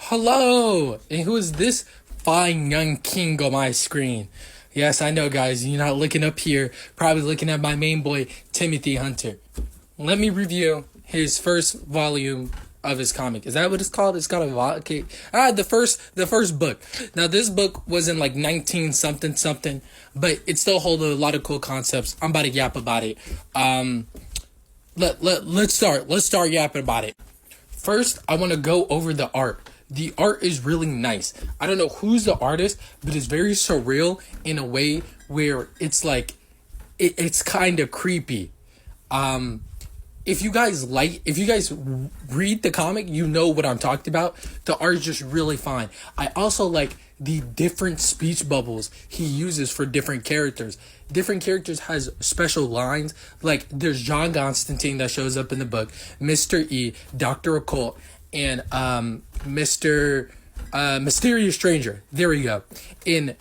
Hello! And who is this fine young king on my screen? Yes, I know, guys. You're not looking up here. Probably looking at my main boy, Timothy Hunter. Let me review his first volume of his comic. Is that what it's called? It's got a okay. The first book. Now this book was in like 19 something something, but it still holds a lot of cool concepts. I'm about to yap about it. Let's start yapping about it. First, I want to go over the art. The art is really nice. I don't know who's the artist, but it's very surreal in a way where it's like it's kind of creepy. If you guys read the comic, you know what I'm talking about. The art is just really fine. I also like the different speech bubbles he uses for different characters. Different characters has special lines. Like there's John Constantine that shows up in the book, Mr. E, Dr. Occult, and Mr. Mysterious Stranger. There we go. In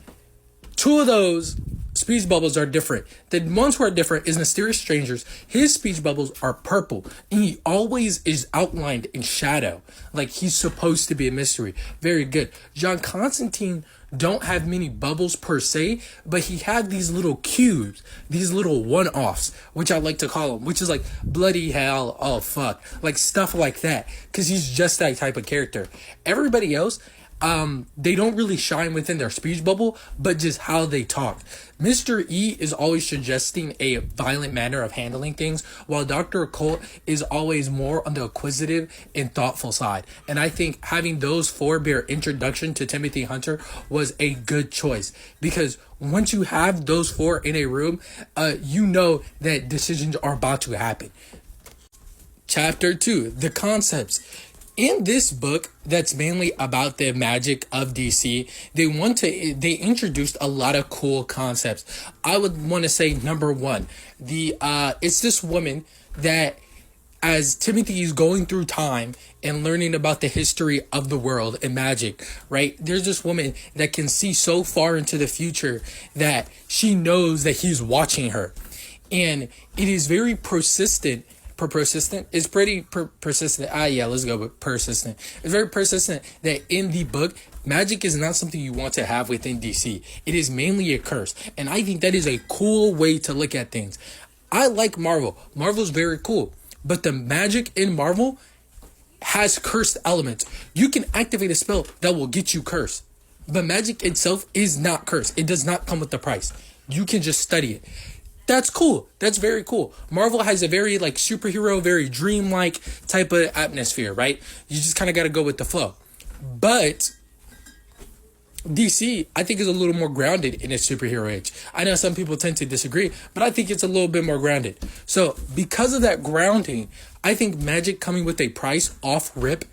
two of those speech bubbles are different. The ones who are different is Mysterious Strangers. His speech bubbles are purple, and he always is outlined in shadow, like he's supposed to be a mystery. Very good. John Constantine don't have many bubbles per se, but he had these little cubes, these little one-offs, which I like to call them, which is like bloody hell, oh fuck, like stuff like that, because he's just that type of character. Everybody else, they don't really shine within their speech bubble, but just how they talk. Mr. E is always suggesting a violent manner of handling things, while Dr. Occult is always more on the acquisitive and thoughtful side. And I think having those four be our introduction to Timothy Hunter was a good choice, because once you have those four in a room, you know that decisions are about to happen. Chapter 2, the concepts. In this book, that's mainly about the magic of DC, they introduced a lot of cool concepts. I would want to say number one, it's this woman that, as Timothy is going through time and learning about the history of the world and magic, right? There's this woman that can see so far into the future that she knows that he's watching her. And it is very persistent. It's pretty persistent. Let's go with persistent. It's very persistent that in the book, magic is not something you want to have within DC. It is mainly a curse. And I think that is a cool way to look at things. I like Marvel. Marvel's very cool. But the magic in Marvel has cursed elements. You can activate a spell that will get you cursed. But magic itself is not cursed. It does not come with the price. You can just study it. That's cool. That's very cool. Marvel has a very like superhero, very dreamlike type of atmosphere, right? You just kind of got to go with the flow. But DC, I think, is a little more grounded in its superhero age. I know some people tend to disagree, but I think it's a little bit more grounded. So because of that grounding, I think magic coming with a price off rip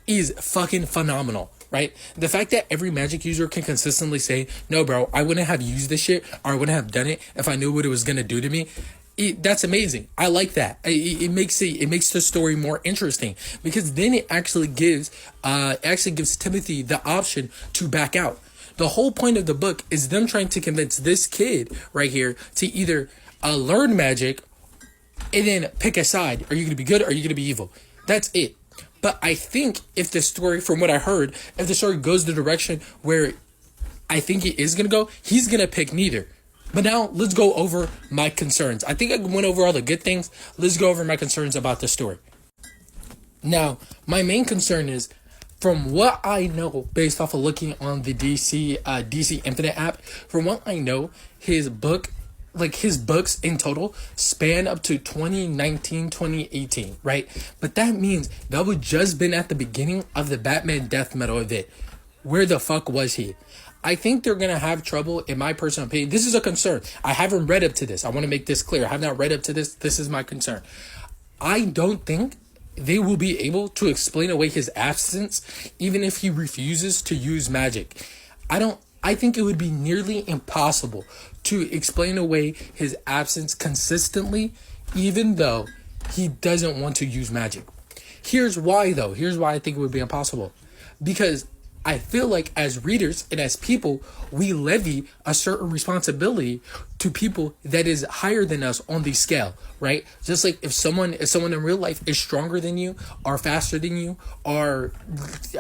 is fucking phenomenal. Right? The fact that every magic user can consistently say, no, bro, I wouldn't have used this shit, or I wouldn't have done it if I knew what it was going to do to me. That's amazing. I like that. It makes the story more interesting, because then it actually gives Timothy the option to back out. The whole point of the book is them trying to convince this kid right here to either learn magic and then pick a side. Are you going to be good or are you going to be evil? That's it. But I think if the story, from what I heard, if the story goes the direction where I think it is going to go, he's going to pick neither. But now let's go over my concerns. I think I went over all the good things. Let's go over my concerns about the story. Now, my main concern is, from what I know, based off of looking on the DC Infinite app, from what I know, his books in total span up to 2019, 2018, right? But that means that would just been at the beginning of the Batman death metal event. Where the fuck was he? I think they're going to have trouble, in my personal opinion. This is a concern. I haven't read up to this. I want to make this clear. I have not read up to this. This is my concern. I don't think they will be able to explain away his absence, even if he refuses to use magic. I think it would be nearly impossible to explain away his absence consistently, even though he doesn't want to use magic. Here's why, though. Here's why I think it would be impossible. Because I feel like as readers and as people, we levy a certain responsibility to people that is higher than us on the scale, right? Just like if someone in real life is stronger than you, or faster than you, or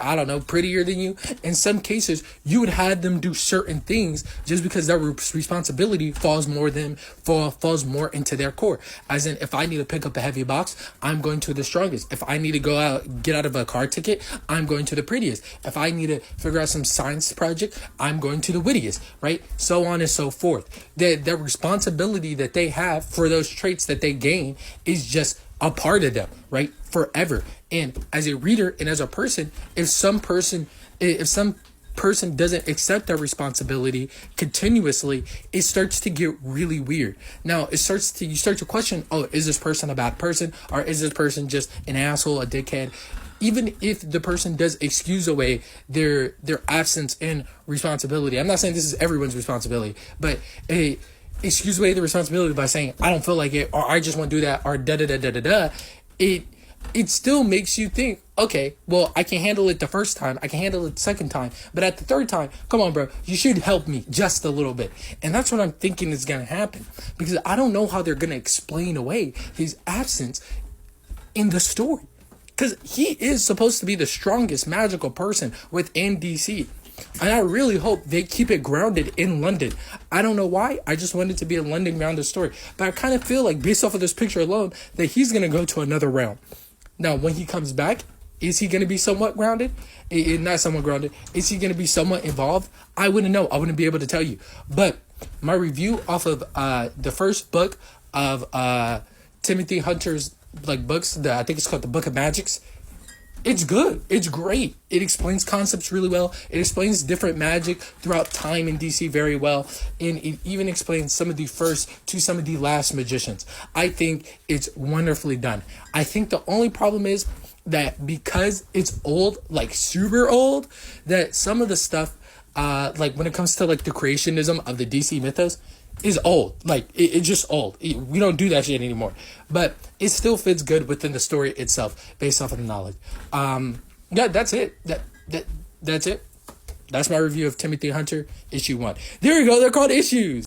I don't know, prettier than you, in some cases you would have them do certain things just because their responsibility falls more into their core. As in, if I need to pick up a heavy box, I'm going to the strongest. If I need to get out of a car ticket, I'm going to the prettiest. If I need to figure out some science project, I'm going to the wittiest, right? So on and so forth. The responsibility that they have for those traits that they gain is just a part of them, right? Forever. And as a reader and as a person, if some person doesn't accept that responsibility continuously, it starts to get really weird. Now you start to question, oh, is this person a bad person, or is this person just an asshole, a dickhead? Even if the person does excuse away their absence in responsibility, I'm not saying this is everyone's responsibility, but excuse away the responsibility by saying, I don't feel like it, or I just want to do that, or da-da-da-da-da-da, it still makes you think, okay, well, I can handle it the first time, I can handle it the second time, but at the third time, come on, bro, you should help me just a little bit. And that's what I'm thinking is going to happen, because I don't know how they're going to explain away his absence in the story, because he is supposed to be the strongest magical person within DC. And I really hope they keep it grounded in London. I don't know why. I just want it to be a London grounded story. But I kind of feel like, based off of this picture alone, that he's going to go to another realm. Now, when he comes back, is he going to be somewhat grounded? Not somewhat grounded. Is he going to be somewhat involved? I wouldn't know. I wouldn't be able to tell you. But my review off of the first book of Timothy Hunter's books, I think it's called The Book of Magics, it's good. It's great. It explains concepts really well. It explains different magic throughout time in DC very well. And it even explains some of the first to some of the last magicians. I think it's wonderfully done. I think the only problem is that because it's old, like super old, that some of the stuff, when it comes to the creationism of the DC mythos, is old. It's just old. We don't do that shit anymore. But it still fits good within the story itself, based off of the knowledge. Yeah, that's it. That's it. That's my review of Timothy Hunter, issue 1. There you go. They're called issues.